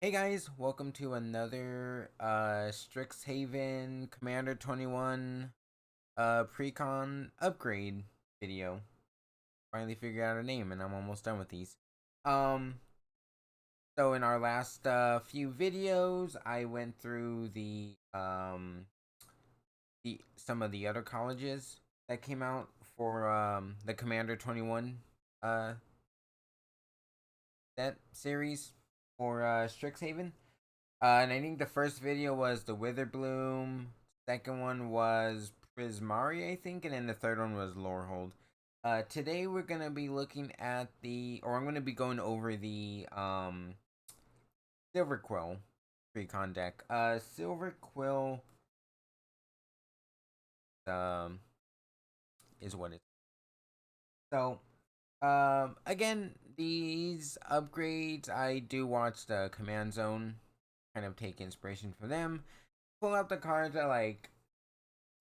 Hey guys, welcome to another Strixhaven Commander 21 Precon upgrade video. Finally figured out a name and I'm almost done with these. Um so in our last few videos I went through the some of the other colleges that came out for the Commander 21 uh that series for Strixhaven. And I think the first video was the Witherbloom. Second one was Prismari, I think, and then the third one was Lorehold. Today we're gonna be looking at I'm gonna be going over the Silverquill Precon deck. Silverquill um is what it. So again, these upgrades I do watch the Command Zone, kind of take inspiration from them. Pull out the cards I like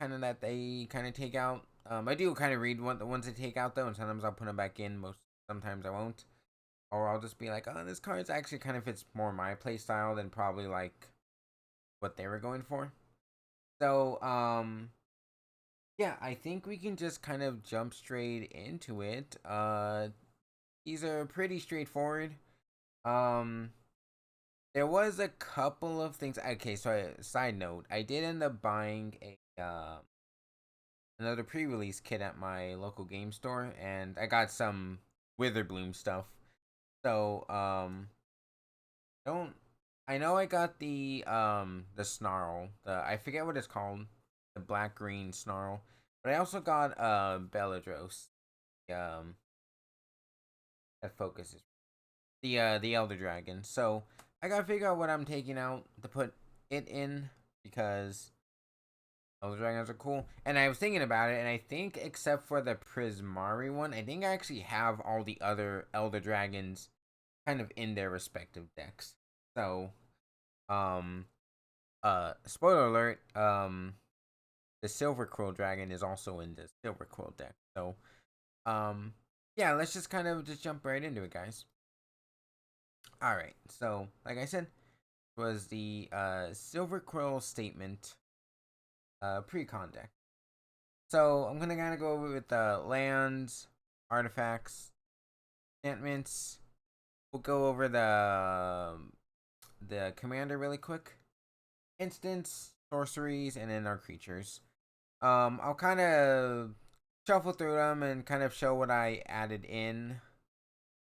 kind of that they kind of take out. I do kind of read the ones they take out though, and sometimes I'll put them back in. Sometimes I won't, or I'll just be like, oh, this card's actually kind of fits more my play style than probably like what they were going for. So yeah, I think we can just kind of jump straight into it. These are pretty straightforward. Um, there was a couple of things. Okay, so side note, I did end up buying a another pre-release kit at my local game store, and I got some Witherbloom stuff. So don't I know I got the snarl. I forget what it's called, the black green snarl. But I also got Belladros. Um that focuses the Elder Dragon. So I gotta figure out what I'm taking out to put it in because Elder Dragons are cool. And I was thinking about it, and I think except for the Prismari one, I think I actually have all the other Elder Dragons kind of in their respective decks. So, um, spoiler alert, the Silver Quill Dragon is also in the Silver Quill deck. So, um, yeah, let's just kind of just jump right into it, guys. All right. So, like I said, was the Silver Quill Statement Precon deck. So I'm gonna kind of go over with the lands, artifacts, enchantments. We'll go over the commander really quick, instants, sorceries, and then our creatures. I'll kind of shuffle through them and kind of show what I added in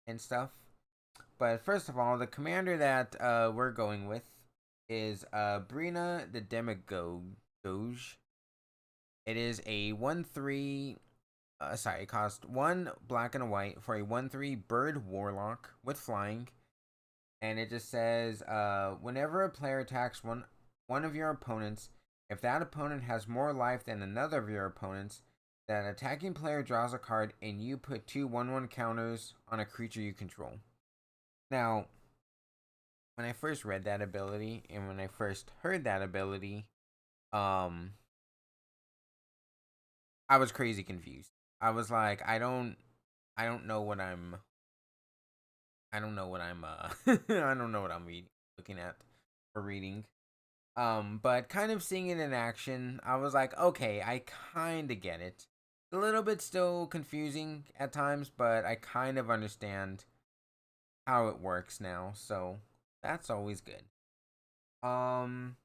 and stuff. But first of all, the commander that we're going with is Brina the Demagogue. It is a 1/3. It costs one black and a white for a 1/3 bird warlock with flying. And it just says, whenever a player attacks one of your opponents, if that opponent has more life than another of your opponents, that attacking player draws a card and you put two 1/1 counters on a creature you control. Now, when I first read that ability and when I first heard that ability, um, I was crazy confused. I was like, I don't know what I don't know what I'm I don't know what I'm looking at or reading. But kind of seeing it in action, I was like, okay, I kind of get it. A little bit still confusing at times, but I kind of understand how it works now. So that's always good. Um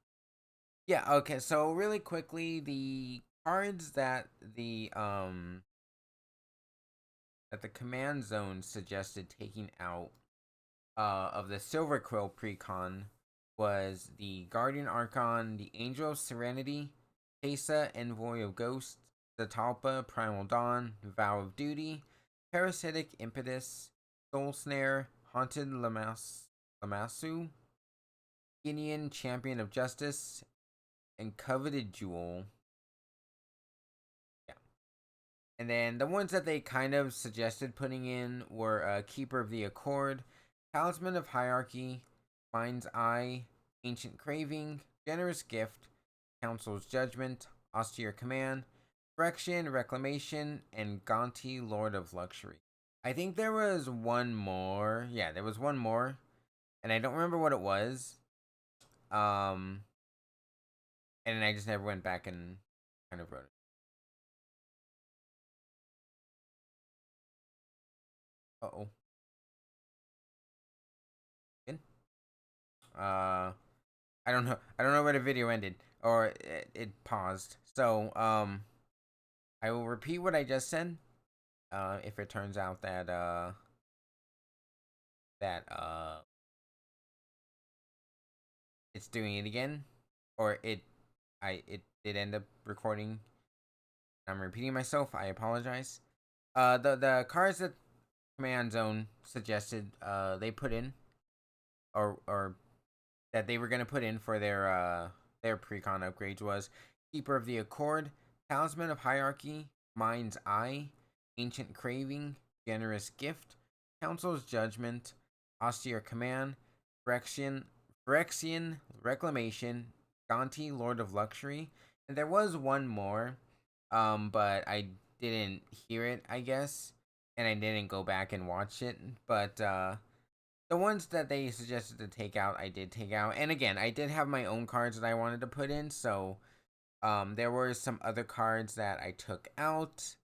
yeah, okay. So really quickly, the cards that the command zone suggested taking out of the Silver Quill Precon was the Guardian Archon, the Angel of Serenity, Tesa, Envoy of Ghosts, Zatalpa, Primal Dawn, Vow of Duty, Parasitic Impetus, Soul Snare, Haunted Lamassu, Guinean Champion of Justice, and Coveted Jewel. Yeah. And then the ones that they kind of suggested putting in were Keeper of the Accord, Talisman of Hierarchy, Mind's Eye, Ancient Craving, Generous Gift, Council's Judgment, Austere Command, Correction, Reclamation, and Gonti, Lord of Luxury. I think there was one more. Yeah, there was one more. and I don't remember what it was. Um, and I just never went back and kind of wrote it. Uh-oh. Good. I don't know. I don't know where the video ended or it paused. So, I will repeat what I just said. If it turns out that that it's doing it again, or it did end up recording. I'm repeating myself. I apologize. The cards that Command Zone suggested they put in, or that they were gonna put in for their precon upgrades was Keeper of the Accord, Talisman of Hierarchy, Mind's Eye, Ancient Craving, Generous Gift, Council's Judgment, Austere Command, Phyrexian Reclamation, Gonti, Lord of Luxury, and there was one more, but I didn't hear it, I guess, and I didn't go back and watch it, but the ones that they suggested to take out, I did take out. And again, I did have my own cards that I wanted to put in, so there were some other cards that I took out,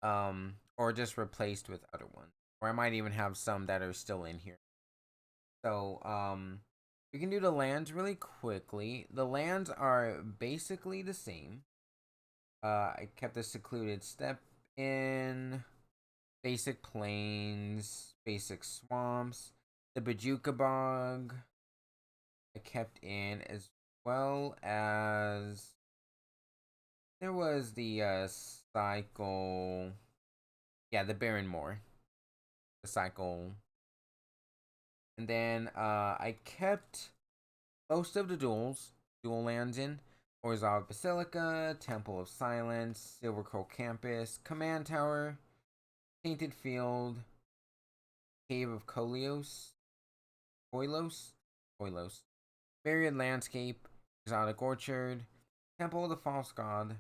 or just replaced with other ones. Or I might even have some that are still in here. So, we can do the lands really quickly. The lands are basically the same. I kept the Secluded Step in, Basic Plains, Basic Swamps, the Bajuka Bog, I kept in, as well as there was the cycle, yeah, the Baron Moor, the cycle, and then I kept most of the dual lands in Orzhov Basilica, Temple of Silence, Silverquill Campus, Command Tower, Tainted Field, Cave of Oilos, Buried Landscape, Exotic Orchard, Temple of the False God,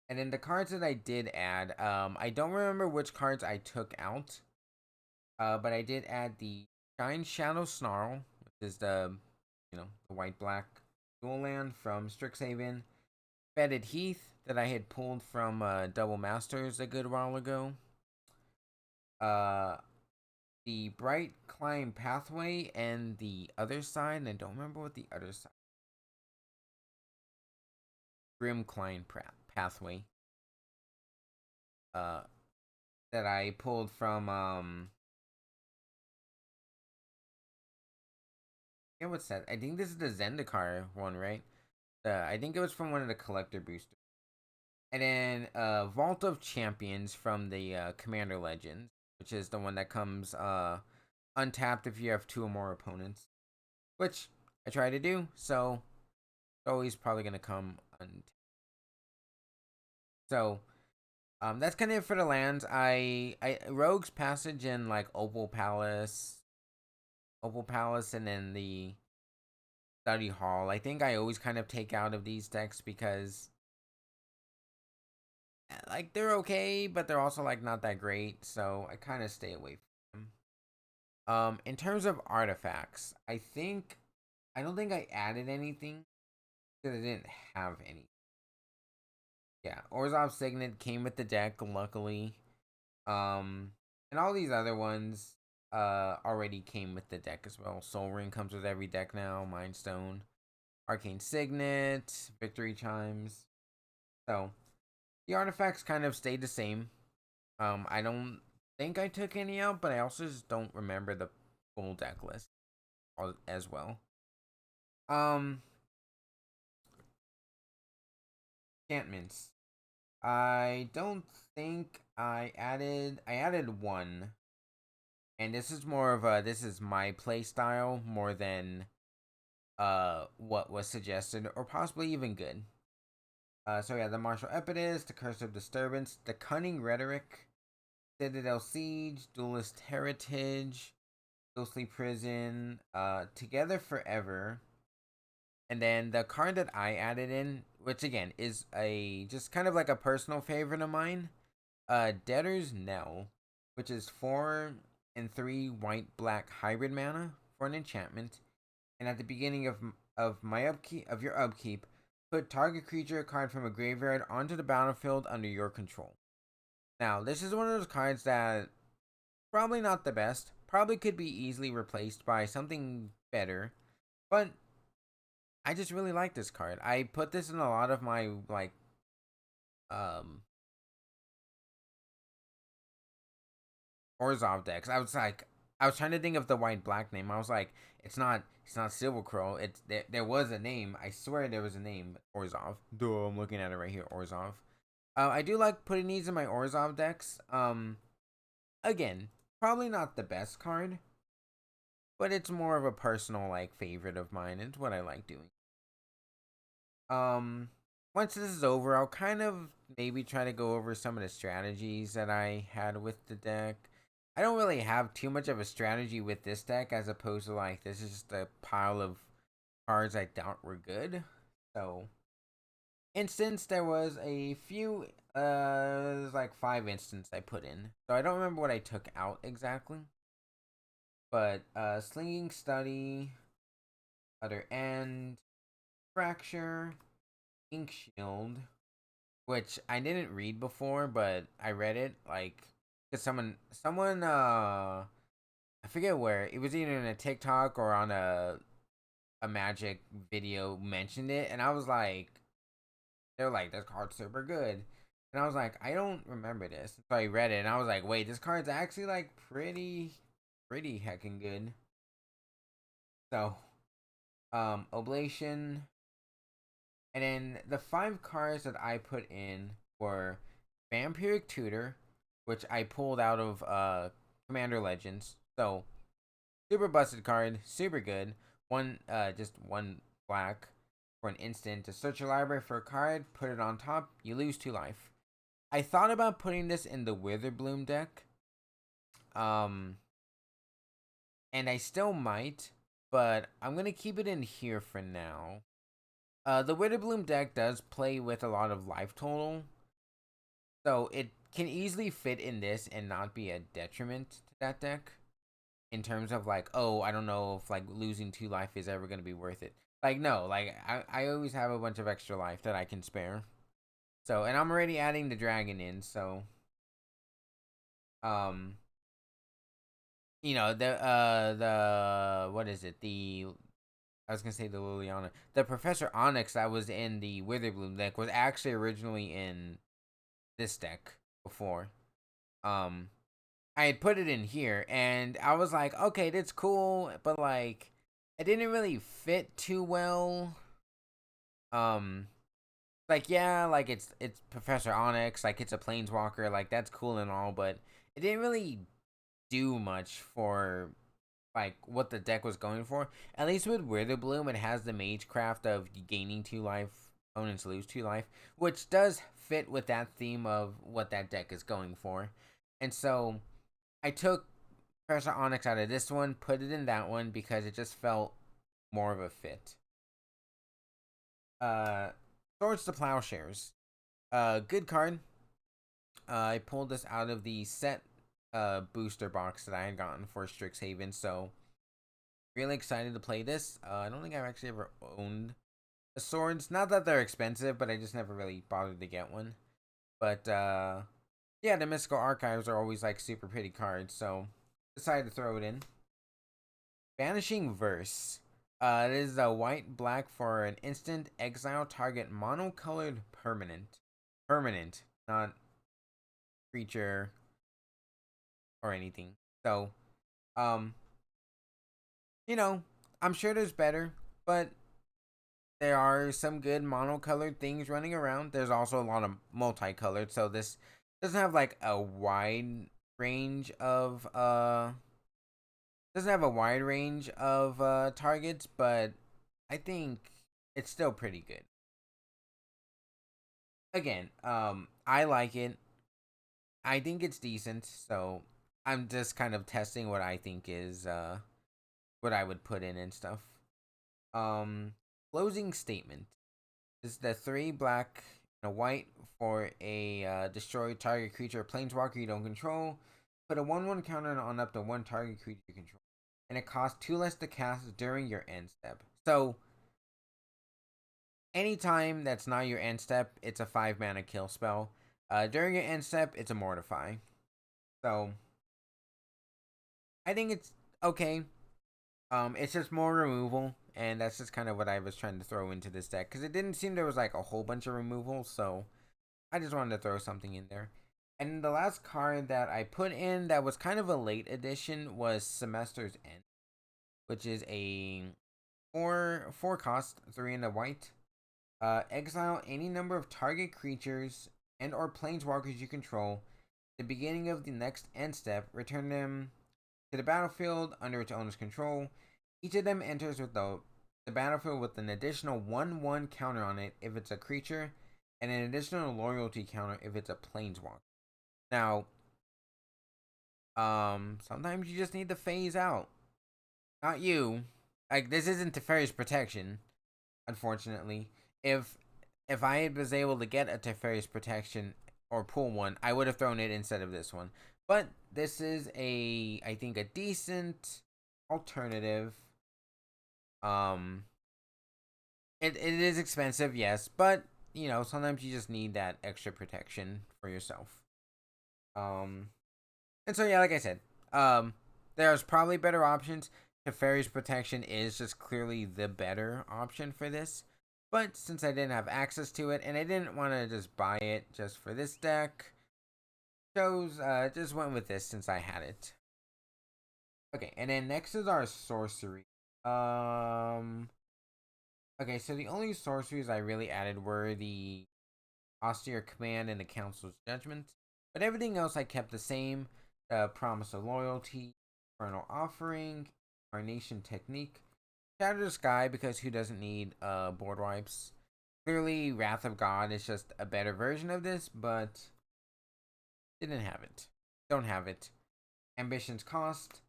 and then the cards that I did add, I don't remember which cards I took out, but I did add the Shine Shadow Snarl, which is the white black dual land from Strixhaven, Fetid Heath that I had pulled from Double Masters a good while ago, uh, the Bright Climb Pathway, and the other side, and I don't remember what the other side. Grim Climb Pathway. Uh, that I pulled from yeah, what's that? I think this is the Zendikar one, right? I think it was from one of the collector boosters. And then Vault of Champions from the Commander Legends, which is the one that comes untapped if you have two or more opponents, which I try to do, so it's always probably gonna come untapped. So that's kind of it for the lands. I Rogue's Passage and like Opal Palace, and then the Study Hall. I think I always kind of take out of these decks because like they're okay, but they're also like not that great, so I kind of stay away from them. In terms of artifacts, I don't think I added anything because I didn't have any. Yeah, Orzhov Signet came with the deck, luckily. And all these other ones already came with the deck as well. Soul Ring comes with every deck now, Mind Stone, Arcane Signet, Victory Chimes. So the artifacts kind of stayed the same. I don't think I took any out, but I also just don't remember the full deck list as well. Enchantments. I don't think I added one. And this is more of a this is my play style more than what was suggested or possibly even good. So yeah, the Martial Impetus, the Curse of Disturbance, the Cunning Rhetoric, Citadel Siege, Duelist Heritage, Ghostly Prison, Together Forever, and then the card that I added in, which again is a just kind of like a personal favorite of mine, Debtor's Knell, which is 4 and 3 white black hybrid mana for an enchantment, and at the beginning of my upkeep, put target creature card from a graveyard onto the battlefield under your control. Now, this is one of those cards that probably not the best. Probably could be easily replaced by something better, but I just really like this card. I put this in a lot of my um Orzhov decks. I was trying to think of the white black name. I was like, it's not Silverquill. It's there was a name. I swear there was a name. Orzhov. Duh, I'm looking at it right here. Orzhov. I do like putting these in my Orzhov decks. Again, probably not the best card, but it's more of a personal favorite of mine. It's what I like doing. Um, Once this is over, I'll kind of maybe try to go over some of the strategies that I had with the deck. I don't really have too much of a strategy with this deck as opposed to this is just a pile of cards I thought were good. So, instance, there was a few, there's like 5 instances I put in. So I don't remember what I took out exactly. But, Slinging Study, Other End, Fracture, Ink Shield, which I didn't read before, but I read it because someone I forget where it was, either in a TikTok or on a Magic video mentioned it, and I was like, they're like, this card's super good, and I was like, I don't remember this, so I read it, and I was like, wait, this card's actually pretty heckin' good. So, Oblation. And then the 5 cards that I put in were Vampiric Tutor, which I pulled out of Commander Legends. So super busted card, super good. Just one black for an instant to search your library for a card, put it on top, you lose 2 life. I thought about putting this in the Witherbloom deck, and I still might, but I'm gonna keep it in here for now. The Witherbloom deck does play with a lot of life total, so it can easily fit in this and not be a detriment to that deck. In terms of oh, I don't know if losing 2 life is ever gonna be worth it. No, I always have a bunch of extra life that I can spare. So, and I'm already adding the dragon in, so um, the what is it? I was gonna say the Liliana. The Professor Onyx that was in the Witherbloom deck was actually originally in this deck before. I had put it in here, and I was like, okay, that's cool, but it didn't really fit too well. Um, yeah, it's Professor Onyx, it's a Planeswalker, that's cool and all, but it didn't really do much for what the deck was going for. At least with Witherbloom, it has the Magecraft of gaining 2 life, opponents lose 2 life, which does fit with that theme of what that deck is going for. And so I took Professor Onyx out of this one, put it in that one because it just felt more of a fit. Swords to Plowshares. Good card. I pulled this out of the set booster box that I had gotten for Strixhaven, so really excited to play this. I don't think I've actually ever owned the swords. Not that they're expensive, but I just never really bothered to get one. But yeah, the Mystical Archives are always super pretty cards, so decided to throw it in. Vanishing Verse. It is a white black for an instant exile target monocolored permanent. Permanent, not creature or anything. So, um, I'm sure there's better, but there are some good monocolored things running around. There's also a lot of multicolored, so this doesn't have a wide range of targets, but I think it's still pretty good. Again, I like it. I think it's decent, so I'm just kind of testing what I think is what I would put in and stuff. Closing Statement. This is the 3 black and a white for a destroy target creature or planeswalker you don't control. Put a 1/1 counter on up to one target creature you control. and it costs 2 less to cast during your end step. So anytime that's not your end step, it's a 5 mana kill spell. During your end step, it's a mortify. So I think it's okay. It's just more removal, and that's just kind of what I was trying to throw into this deck because it didn't seem there was like a whole bunch of removal, so I just wanted to throw something in there. And the last card that I put in that was kind of a late addition was Semester's End, which is a four cost, 3 in a white. Exile any number of target creatures and or planeswalkers you control. At the beginning of the next end step, return them to the battlefield under its owner's control. Each of them enters with the battlefield with an additional 1/1 counter on it if it's a creature, and an additional loyalty counter if it's a planeswalker. Now, sometimes you just need to phase out. Not you. Like, this isn't Teferi's Protection, unfortunately. If I was able to get a Teferi's Protection or pull one, I would have thrown it instead of this one. But this is I think a decent alternative. It is expensive, yes, but sometimes you just need that extra protection for yourself. And so yeah, like I said, there's probably better options. Teferi's Protection is just clearly the better option for this. But since I didn't have access to it and I didn't want to just buy it just for this deck, just went with this since I had it. Okay, and then next is our sorcery. Okay, so the only sorceries I really added were the Austere Command and the Council's Judgment. But everything else I kept the same. Promise of Loyalty, Eternal Offering, Carnation Technique, Shatter the Sky, because who doesn't need board wipes? Clearly, Wrath of God is just a better version of this, but didn't have it. Don't have it. Ambition's Cost,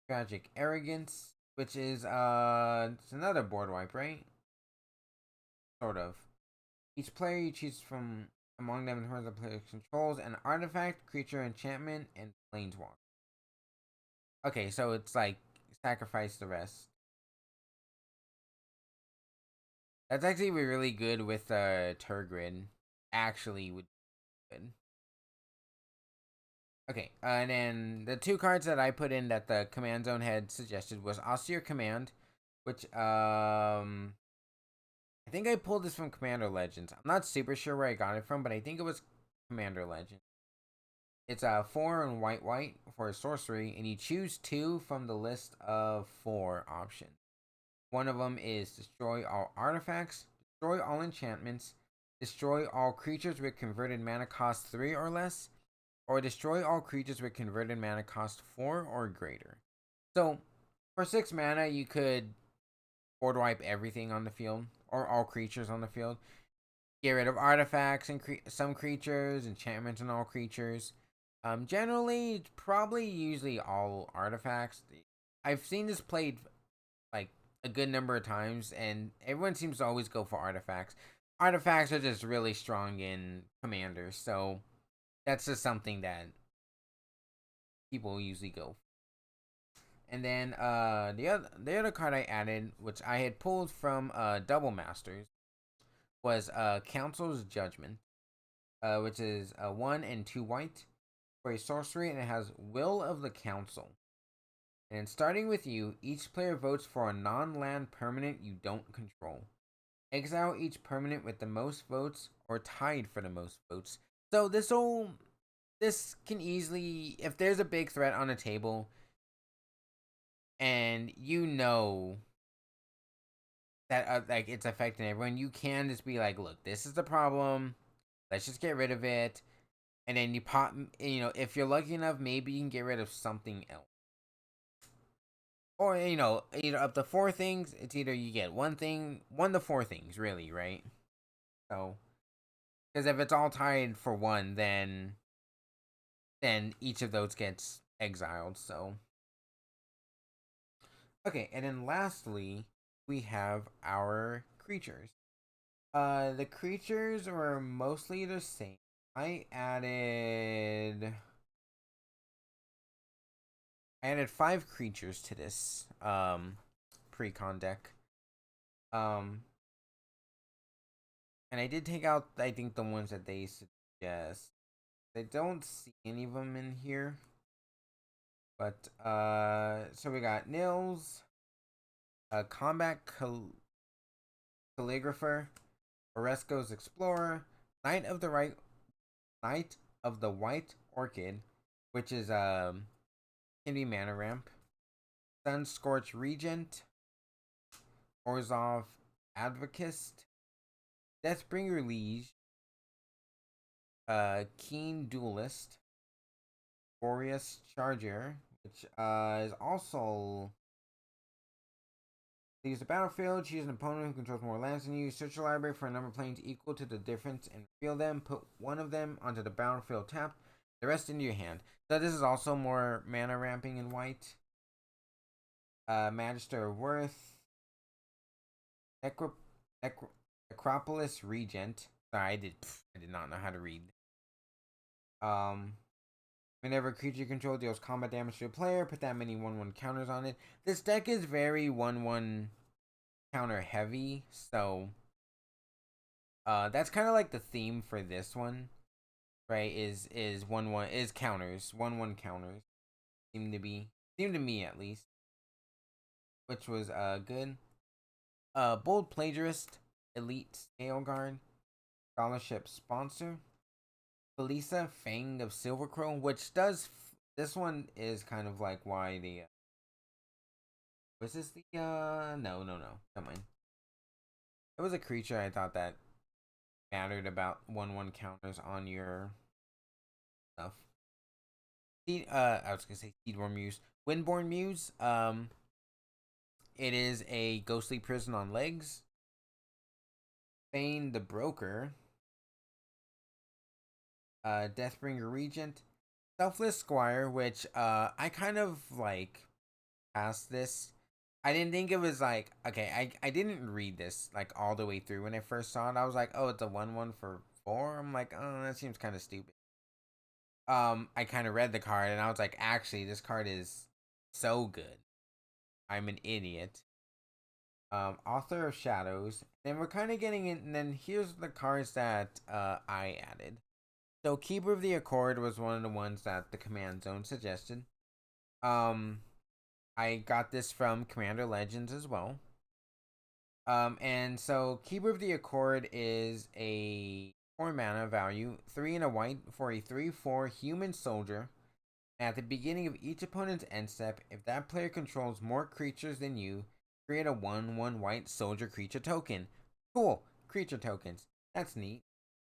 Tragic Arrogance, which is it's another board wipe, right? Sort of. Each player you choose from among them in terms of player controls an artifact, creature, enchantment, and planeswalker. Okay, so it's like sacrifice the rest. That's actually really good with Turgrid. Actually, would be good. Okay, and then the 2 cards that I put in that the command zone had suggested was Austere Command, which I think I pulled this from Commander Legends. I'm not super sure where I got it from, but I think it was Commander Legends. It's a 4 and white for a sorcery, and you choose 2 from the list of 4 options. One of them is destroy all artifacts, destroy all enchantments, destroy all creatures with converted mana cost 3 or less, or destroy all creatures with converted mana cost 4 or greater. So, for 6 mana, you could board wipe everything on the field, or all creatures on the field. Get rid of artifacts and some creatures, enchantments and all creatures. Generally, probably usually all artifacts. I've seen this played like a good number of times, and everyone seems to always go for artifacts. Artifacts are just really strong in commanders, so that's just something that people usually go. And then the other card I added, which I had pulled from Double Masters, was Council's Judgment, which is 1 and 2 white for a sorcery, and it has Will of the Council. And starting with you, each player votes for a non-land permanent you don't control. Exile each permanent with the most votes or tied for the most votes. So this can easily, if there's a big threat on the table, and that like it's affecting everyone, you can just be like, look, this is the problem. Let's just get rid of it. And then you pop, if you're lucky enough, maybe you can get rid of something else. Or, either up to 4 things, it's either you get one to 4 things, really, right? So, because if it's all tied for 1, then each of those gets exiled, so. Okay, and then lastly, we have our creatures. The creatures were mostly the same. I added I added 5 creatures to this precon deck. And I did take out, I think, the ones that they suggest. I don't see any of them in here. But, so we got Nils, Combat Calligrapher, Oresco's Explorer, Knight of the White Orchid, which is, can be mana ramp, Sun Scorch Regent, Orzhov Advocist, Deathbringer Liege, Keen Duelist, Boreas Charger, which is also leaves the battlefield. Choose an opponent who controls more lands than you. Search your library for a number of planes equal to the difference and reveal them. Put one of them onto the battlefield tapped, the rest into your hand. So this is also more mana ramping in white. Magister of Worth, Necropolis Regent. Sorry, I did not know how to read. Whenever a creature you control deals combat damage to a player, put that many 1/1 counters on it. This deck is very 1/1 counter heavy, so that's kind of like the theme for this one, right? Is 1/1 is counters, 1/1 counters. Seem to me at least, which was good. Bold Plagiarist, Elite Scale Guard, Scholarship Sponsor, Felisa, Fang of Silverquill, which does. This one is kind of like why the. Was this the. No. Come on. It was a creature I thought that mattered about 1/1 counters on your stuff. I was gonna say Seedborn Muse. Windborn Muse. It is a ghostly prison on legs. Bane the Broker. Deathbringer Regent, Selfless Squire, which I kind of like past this. I didn't think it was like okay. I didn't read this like all the way through when I first saw it. I was like, oh, it's a 1/1 for 4. I'm like, oh, that seems kind of stupid. I kind of read the card and I was like, actually, this card is so good. I'm an idiot. Author of Shadows. Then we're kind of getting in. And then here's the cards that I added. So Keeper of the Accord was one of the ones that the Command Zone suggested. I got this from Commander Legends as well. And so Keeper of the Accord is a 4 mana value, 3 and a white for a 3/4 human soldier. At the beginning of each opponent's end step, if that player controls more creatures than you, create a 1/1 white soldier creature token. Cool, creature tokens. That's neat.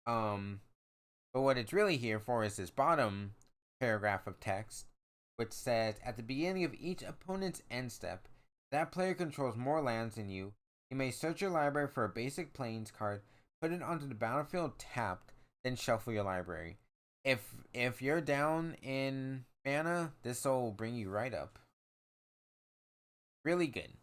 But what it's really here for is this bottom paragraph of text, which says, at the beginning of each opponent's end step, if that player controls more lands than you may search your library for a basic plains card, put it onto the battlefield tapped, then shuffle your library. If you're down in mana, this will bring you right up. Really good.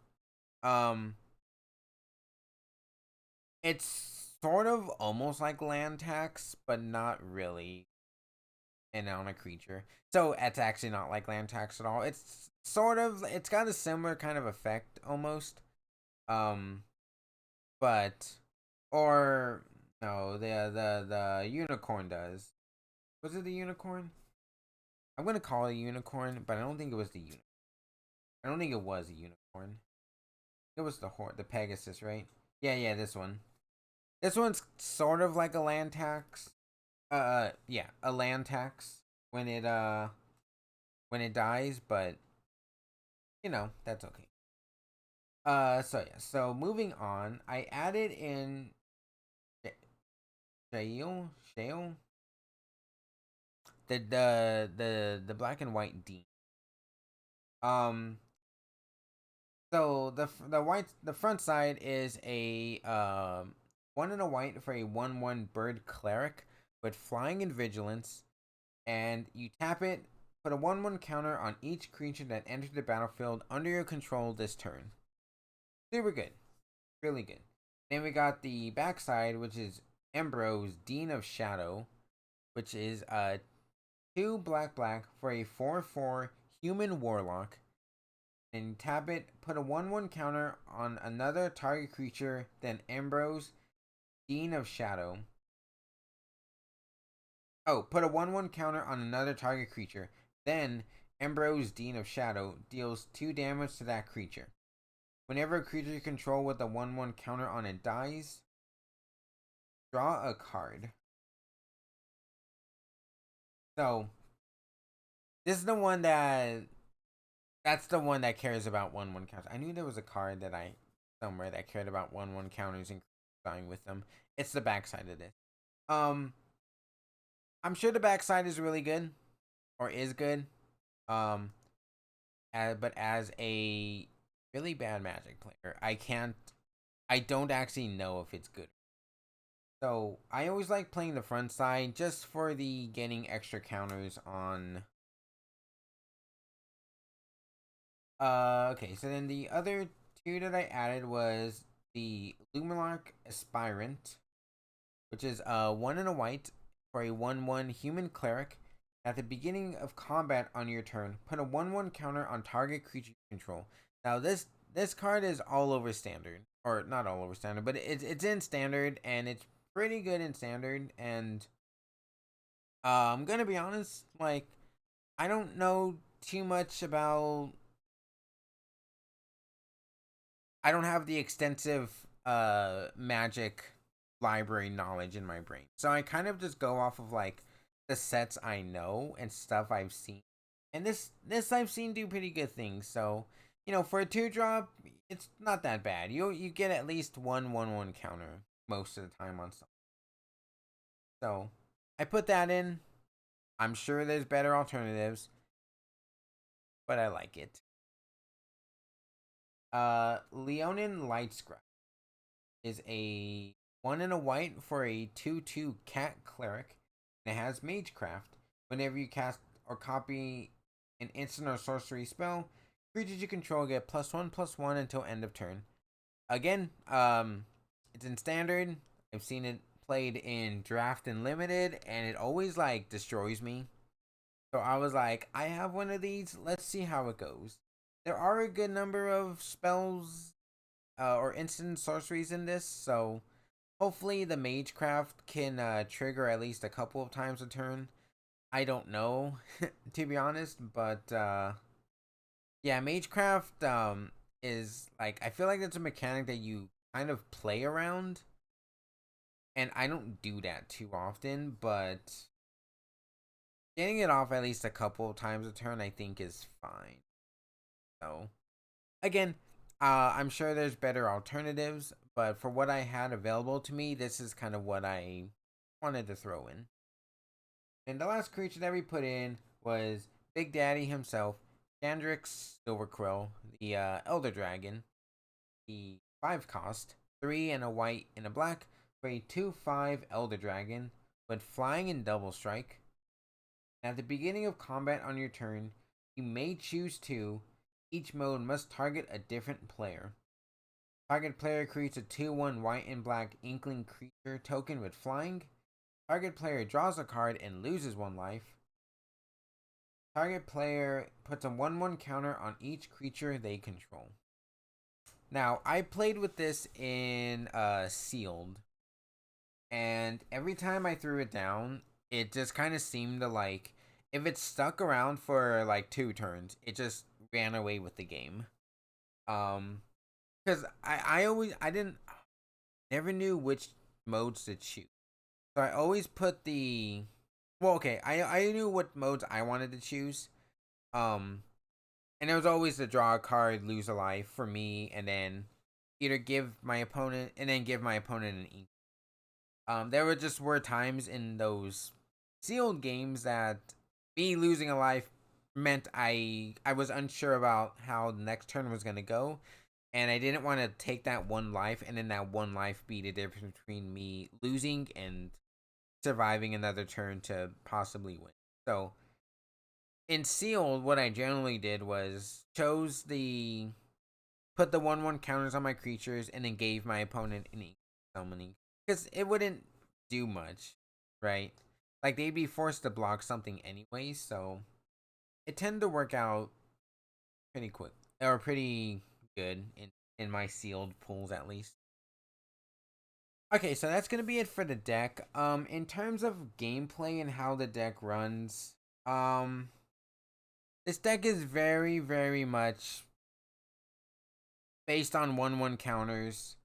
It's sort of almost like land tax, but not really. And on a creature. So it's actually not like land tax at all. It's sort of, it's got a similar kind of effect almost. But or no, the unicorn does. Was it the unicorn? I'm gonna call it a unicorn, but I don't think it was the unicorn. I don't think it was a unicorn. It was the Pegasus, right? Yeah, this one. This one's sort of like a land tax. Yeah, a land tax when it dies, but you know, that's okay. So yeah, so moving on, I added in Shale, the black and white D. So the front side is a 1 and a white for a 1/1 bird cleric with flying and vigilance, and you tap it, put a 1/1 counter on each creature that enters the battlefield under your control this turn. Super good, really good. Then we got the backside, which is Ambrose, Dean of Shadow, which is 2 black for a 4/4 Human Warlock. And tap it, put a 1/1 counter on another target creature, then Ambrose, Dean of Shadow. Oh, put a 1/1 counter on another target creature, then Ambrose, Dean of Shadow deals 2 damage to that creature. Whenever a creature you control with a 1/1 counter on it dies, draw a card. So, this is the one that's the one that cares about 1/1 counters. I knew there was a card that I somewhere that cared about 1/1 counters and dying with them. It's the backside of this. Um, I'm sure the backside is really good, or is good. Um, but as a really bad Magic player, I don't actually know if it's good. So I always like playing the front side just for the getting extra counters on. Okay, so then the other two that I added was the Luminarch Aspirant, which is 1 and a white for a 1/1 human cleric. At the beginning of combat on your turn, put a 1/1 counter on target creature you control. Now this card is all over standard, or not all over standard, but it's in standard and it's pretty good in standard. And I'm gonna be honest, like I don't know too much about. I don't have the extensive magic library knowledge in my brain, so I kind of just go off of like the sets I know and stuff I've seen. And this I've seen do pretty good things. So, for a 2-drop, it's not that bad. You get at least 1/1/1 counter most of the time on something. So, I put that in. I'm sure there's better alternatives, but I like it. Leonin Lightscrap is a 1 and a white for a 2/2 cat cleric, and it has Magecraft. Whenever you cast or copy an instant or sorcery spell, creatures you control get +1/+1 until end of turn. Again, it's in standard. I've seen it played in draft and limited, and it always like destroys me. So I was like, I have one of these. Let's see how it goes. There are a good number of spells or instant sorceries in this, so hopefully the Magecraft can trigger at least a couple of times a turn. I don't know, to be honest, but yeah, Magecraft is like, I feel like that's a mechanic that you kind of play around, and I don't do that too often, but getting it off at least a couple of times a turn I think is fine. So again, I'm sure there's better alternatives, but for what I had available to me, this is kind of what I wanted to throw in. And the last creature that we put in was Big Daddy himself, Chandrix Silverquill, the Elder Dragon, the 5-cost, 3 and a white and a black for a 2/5 Elder Dragon with flying and double strike. At the beginning of combat on your turn, you may choose to. Each mode must target a different player. Target player creates a 2/1 white and black Inkling creature token with flying. Target player draws a card and loses 1 life. Target player puts a 1/1 counter on each creature they control. Now, I played with this in Sealed, and every time I threw it down, it just kind of seemed to like, if it stuck around for like 2 turns, it just ran away with the game. Because I didn't never knew which modes to choose. So I always put the well, okay, I knew what modes I wanted to choose. Um and it was always to draw a card, lose a life for me, and then either give my opponent an ink. There were times in those sealed games that me losing a life meant I was unsure about how the next turn was gonna go, and I didn't want to take that 1 life and then that 1 life be the difference between me losing and surviving another turn to possibly win. So in sealed, what I generally did was chose the put the 1/1 counters on my creatures and then gave my opponent any summoning, because it wouldn't do much, right? Like they'd be forced to block something anyway, so it tended to work out pretty quick or pretty good in my sealed pools at least. Okay, so that's gonna be it for the deck. In terms of gameplay and how the deck runs, um, this deck is very, very much based on 1/1 counters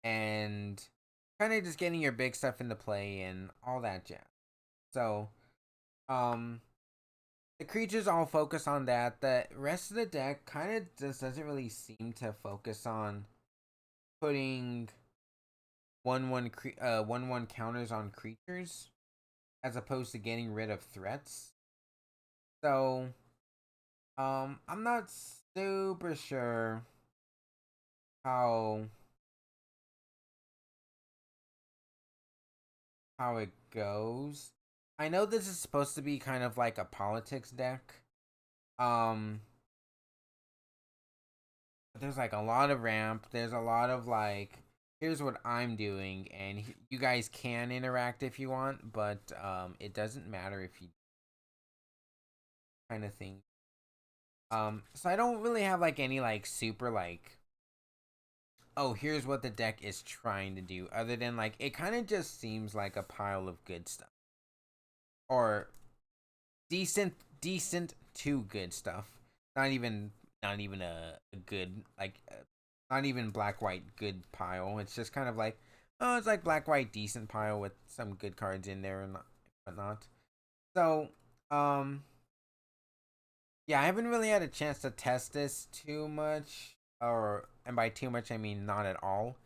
and kind of just getting your big stuff into play and all that jazz. So, um, the creatures all focus on that. The rest of the deck kind of just doesn't really seem to focus on putting 1/1 counters on creatures as opposed to getting rid of threats. So, I'm not super sure how it goes. I know this is supposed to be kind of like a politics deck. Um, there's like a lot of ramp. There's a lot of like, here's what I'm doing, and you guys can interact if you want, but it doesn't matter if you kind of thing. So I don't really have like any like super like, oh, here's what the deck is trying to do, other than like it kind of just seems like a pile of good stuff or decent to good stuff. Not even a good like not even black white good pile. It's just kind of like, oh, it's like black white decent pile with some good cards in there and whatnot. So yeah, I haven't really had a chance to test this too much, or and by too much I mean not at all,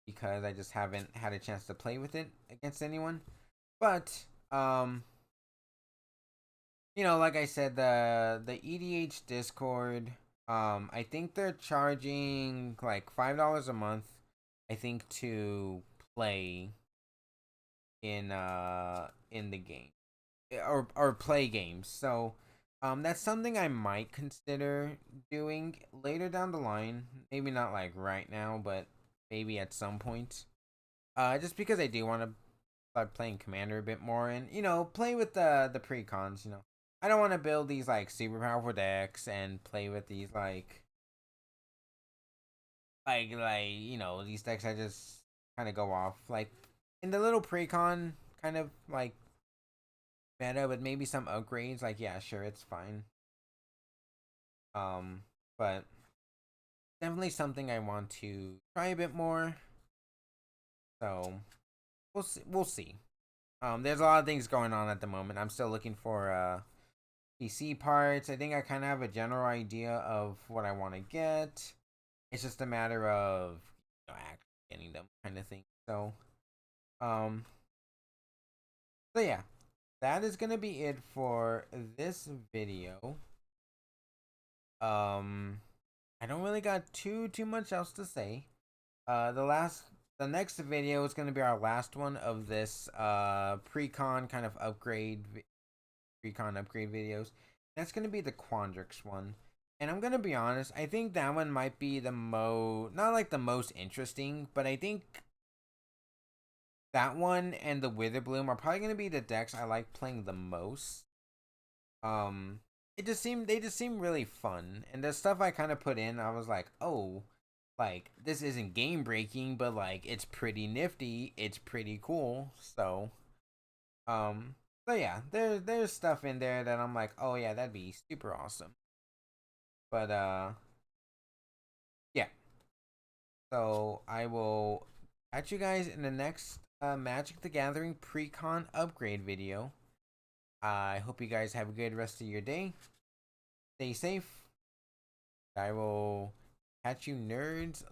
because I just haven't had a chance to play with it against anyone. But like I said, the EDH Discord, I think they're charging like $5 a month, I think, to play in the game or play games. So that's something I might consider doing later down the line. Maybe not like right now, but maybe at some point. Just because I do want to start playing Commander a bit more and play with the precons. I don't want to build these like super powerful decks and play with these these decks I just kind of go off like in the little precon kind of like meta with maybe some upgrades. Like, yeah, sure, it's fine. But definitely something I want to try a bit more. So we'll see. We'll see. There's a lot of things going on at the moment. I'm still looking for PC parts. I think I kind of have a general idea of what I want to get. It's just a matter of actually getting them, kind of thing. Um, so yeah, that is gonna be it for this video. I don't really got too much else to say. The next video is gonna be our last one of this precon kind of precon upgrade videos. That's gonna be the Quandrix one. And I'm gonna be honest, I think that one might be the not like the most interesting, but I think that one and the Witherbloom are probably gonna be the decks I like playing the most. They just seem really fun, and the stuff I kind of put in, I was like, oh, like this isn't game breaking, but like it's pretty nifty, it's pretty cool. So yeah, there's stuff in there that I'm like, oh yeah, that'd be super awesome. But yeah. So I will catch you guys in the next Magic the Gathering Precon upgrade video. I hope you guys have a good rest of your day. Stay safe. I will catch you nerds